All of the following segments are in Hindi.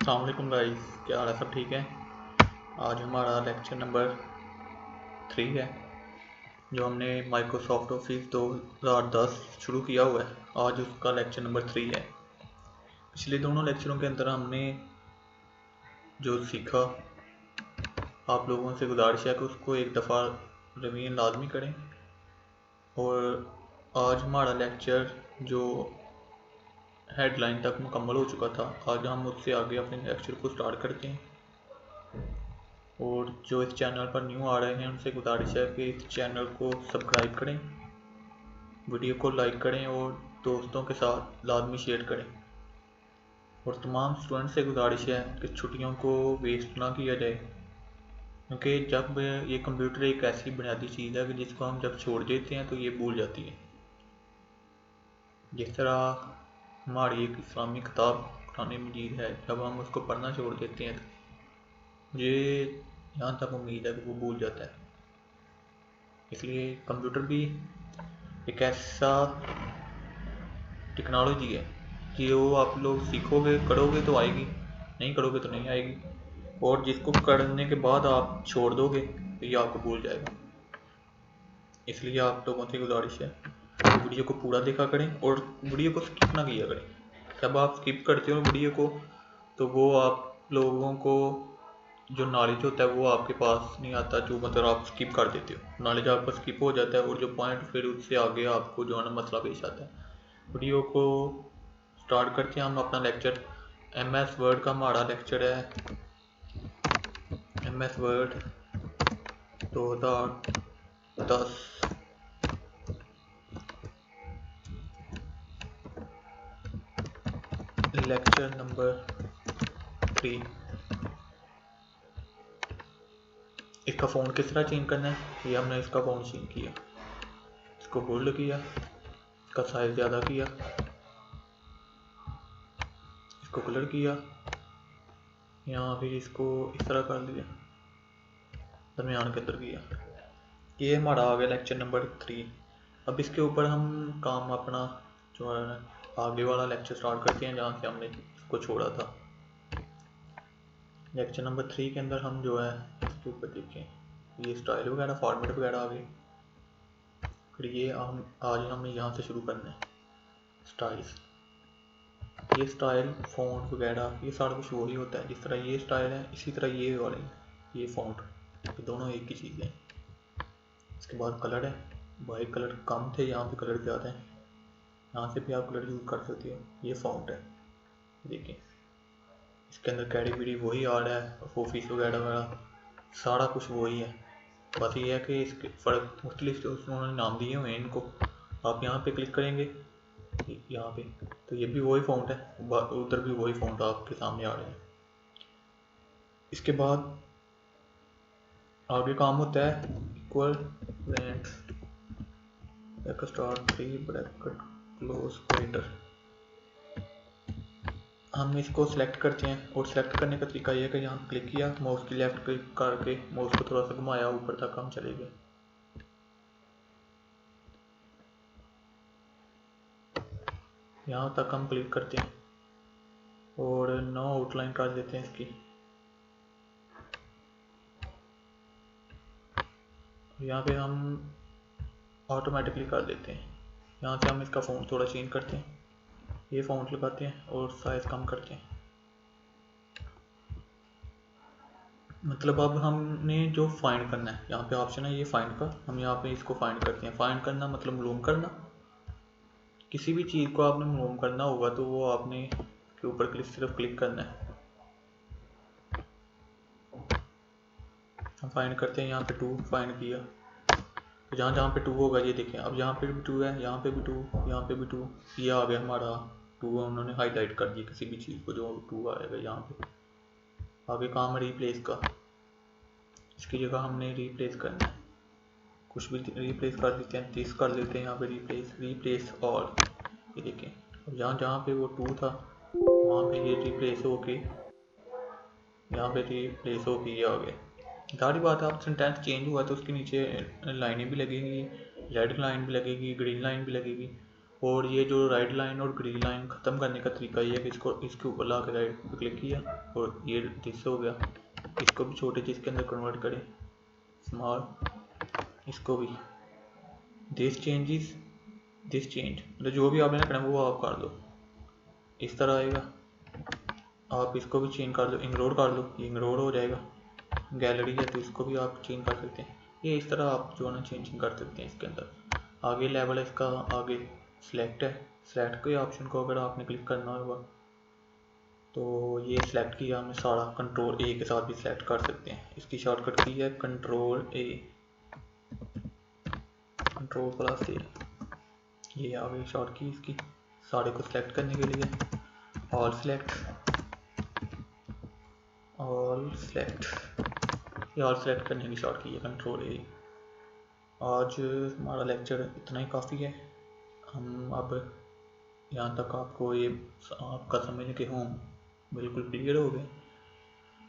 अस्सलाम वालेकुम गाइस, क्या हाल है? सब ठीक है। आज हमारा लेक्चर नंबर 3 है जो हमने माइक्रोसॉफ्ट ऑफिस 2010 शुरू किया हुआ है। आज उसका लेक्चर नंबर 3 है। पिछले दोनों लेक्चरों के अंदर हमने जो सीखा, आप लोगों से गुजारिश है कि उसको एक दफ़ा रिवीजन लाजमी करें। और आज हमारा लेक्चर जो हेडलाइन तक मुकम्मल हो चुका था, आज हम उससे आगे अपने लेक्चर को स्टार्ट करते हैं। और जो इस चैनल पर न्यू आ रहे हैं उनसे गुजारिश है कि इस चैनल को सब्सक्राइब करें, वीडियो को लाइक करें और दोस्तों के साथ लाजमी शेयर करें। और तमाम स्टूडेंट से गुजारिश है कि छुट्टियों को वेस्ट ना किया जाए, क्योंकि जब ये कंप्यूटर एक ऐसी बुनियादी चीज़ है कि जिसको हम जब छोड़ देते हैं तो ये भूल जाती है। जिस तरह हमारी एक इस्लामी किताब कुरान मजीद है, जब हम उसको पढ़ना छोड़ देते हैं तो मुझे यहाँ तक उम्मीद है कि वो भूल जाता है। इसलिए कंप्यूटर भी एक ऐसा टेक्नोलॉजी है कि वो आप लोग सीखोगे, करोगे तो आएगी, नहीं करोगे तो नहीं आएगी। और जिसको करने के बाद आप छोड़ दोगे तो ये आपको भूल जाएगा। इसलिए आप लोगों से गुजारिश है वीडियो को पूरा देखा करें और वीडियो को स्किप ना किया करें। जब आप स्किप करते हो वीडियो को तो वो आप लोगों को जो नॉलेज होता है वो आपके पास नहीं आता, जो मतलब आप स्किप कर देते हो, नॉलेज आपका स्किप हो जाता है और जो पॉइंट फिर उससे आगे आपको जो है ना मसला पेश आता है। वीडियो को स्टार्ट करते हैं हम अपना लेक्चर। MS वर्ड का हमारा लेक्चर है, MS वर्ड 2010 लेक्चर नंबर 3। इसका फ़ॉन्ट किस तरह चेंज करना है, ये हमने इसका फ़ॉन्ट चेंज किया, इसको बोल्ड किया, इसका साइज़ ज़्यादा किया, इसको कलर किया, यहाँ फिर इसको इस तरह कर दिया, दरमियान के अंदर किया। ये हमारा आ गया लेक्चर नंबर 3। अब इसके ऊपर हम काम अपना जो है आगे वाला लेक्चर स्टार्ट करते हैं जहाँ से हमने इसको छोड़ा था। लेक्चर नंबर 3 के अंदर हम जो है इसके ऊपर देखें, ये स्टाइल वगैरह फॉर्मेट वगैरह आ गए। फिर ये हम आज हमें यहाँ से शुरू करना है स्टाइल्स। ये स्टाइल फ़ॉन्ट वगैरह ये सारा कुछ वही होता है। जिस तरह ये स्टाइल है इसी तरह ये वाले ये फ़ॉन्ट, ये दोनों एक ही चीज़ है। इसके बाद कलर है, वाइट कलर कम थे, यहाँ पे कलर ज़्यादा है, यहाँ से भी आप कलर यूज़ कर सकते हो। ये फ़ॉन्ट है, देखिए इसके अंदर कैटेगरी वही आ रहा है, ऑफिस वगैरह वगैरह सारा कुछ वही है। बस ये है कि इसके फ़र्क मुख्तलिफ उन्होंने नाम दिए हुए हैं इनको। आप यहाँ पे क्लिक करेंगे यहाँ पे तो ये भी वही फ़ॉन्ट है, उधर भी वही फ़ॉन्ट आपके सामने आ रहे हैं। इसके बाद आगे काम होता है equal bracket start 3 bracket close ब्रेटर। हम इसको सिलेक्ट करते हैं और सिलेक्ट करने का तरीका ये है कि यहाँ क्लिक किया, माउस की लेफ्ट क्लिक करके माउस को थोड़ा सा घुमाया, ऊपर तक हम चले गए। यहाँ तक हम क्लिक करते हैं और नो आउटलाइन कर देते हैं इसकी। यहाँ पे हम ऑटोमेटिकली कर देते हैं। यहाँ से हम इसका फ़ॉन्ट थोड़ा चेंज करते हैं, ये फ़ॉन्ट लगाते हैं और साइज़ कम करते हैं। मतलब अब हमने जो फाइंड करना है, यहाँ पे ऑप्शन है ये फाइंड का, हम यहाँ पे इसको फाइंड करते हैं। फाइंड करना मतलब मालूम करना। किसी भी चीज़ को आपने मालूम करना होगा तो वो आपने के ऊपर सिर्फ क्लिक करना है। हम फाइंड करते हैं, यहाँ पे 2 फाइंड किया तो जहाँ जहाँ पे 2 होगा ये देखें, अब यहाँ पे भी 2 है, यहाँ पे भी 2, यहाँ पे भी 2, ये आ गया हमारा 2। उन्होंने हाईलाइट कर दिया किसी भी चीज़ को जो 2 आएगा यहाँ पे। आगे काम है रिप्लेस का, इसकी जगह हमने रिप्लेस करना है, कुछ भी रिप्लेस कर देते हैं, 30 कर देते हैं यहाँ पे रिप्लेस ऑल। ये देखें अब जहाँ जहाँ पे वो 2 था वहाँ पे ये रिप्लेस होके यहाँ पे रिप्लेस होके ये आ गया। सारी बात है, आप सेंटेंस चेंज हुआ तो उसके नीचे लाइनें भी लगेंगी, रेड लाइन भी लगेगी, ग्रीन लाइन भी लगेगी, और ये जो राइट लाइन और ग्रीन लाइन ख़त्म करने का तरीका ये है कि इसको इसके ऊपर ला के राइट पे क्लिक किया और ये दिस हो गया। इसको भी छोटे चीज़ के अंदर कन्वर्ट करें, स्मॉल। इसको भी दिस चेंज, मतलब जो भी आपने करना वो आप कर दो, इस तरह आएगा। आप इसको भी चेंज कर दो, इग्नोर कर लो, ये इग्नोर हो जाएगा। गैलरी है तो इसको भी आप चेंज कर सकते हैं। ये इस तरह आप जो है ना चेंजिंग कर सकते हैं इसके अंदर। आगे लेवल है इसका, आगे सिलेक्ट है। सिलेक्ट के ऑप्शन को अगर आपने क्लिक करना होगा तो ये सिलेक्ट किया हमने सारा, कंट्रोल ए के साथ भी सिलेक्ट कर सकते हैं। इसकी शॉर्टकट की है कंट्रोल ए, कंट्रोल प्लस ए। ये आ गई शॉर्ट की इसकी सारे को सिलेक्ट करने के लिए। ऑल सिलेक्ट, ऑल सेलेक्ट, ये ऑल सेलेक्ट करने की शॉर्ट की है कंट्रोल ए। आज हमारा लेक्चर इतना ही काफ़ी है। हम अब यहाँ तक आपको ये आपका समझने के हों बिल्कुल क्लियर हो गए।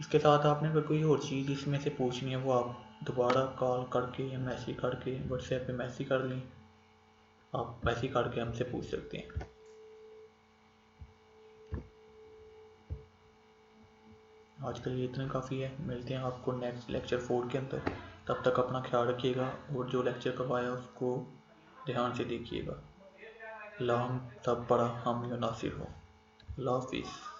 इसके साथ आपने अगर कोई और चीज़ इसमें से पूछनी है वो आप दोबारा कॉल करके या मैसेज करके व्हाट्सएप पे मैसेज कर लें, आप मैसेज करके हमसे पूछ सकते हैं। आज के लिए इतना काफ़ी है, मिलते हैं आपको नेक्स्ट लेक्चर 4 के अंदर। तब तक अपना ख्याल रखिएगा और जो लेक्चर करवाया उसको ध्यान से देखिएगा। अल्लाह हम सब बड़ा हामी और नासिर हो। अल्लाह हाफिज़।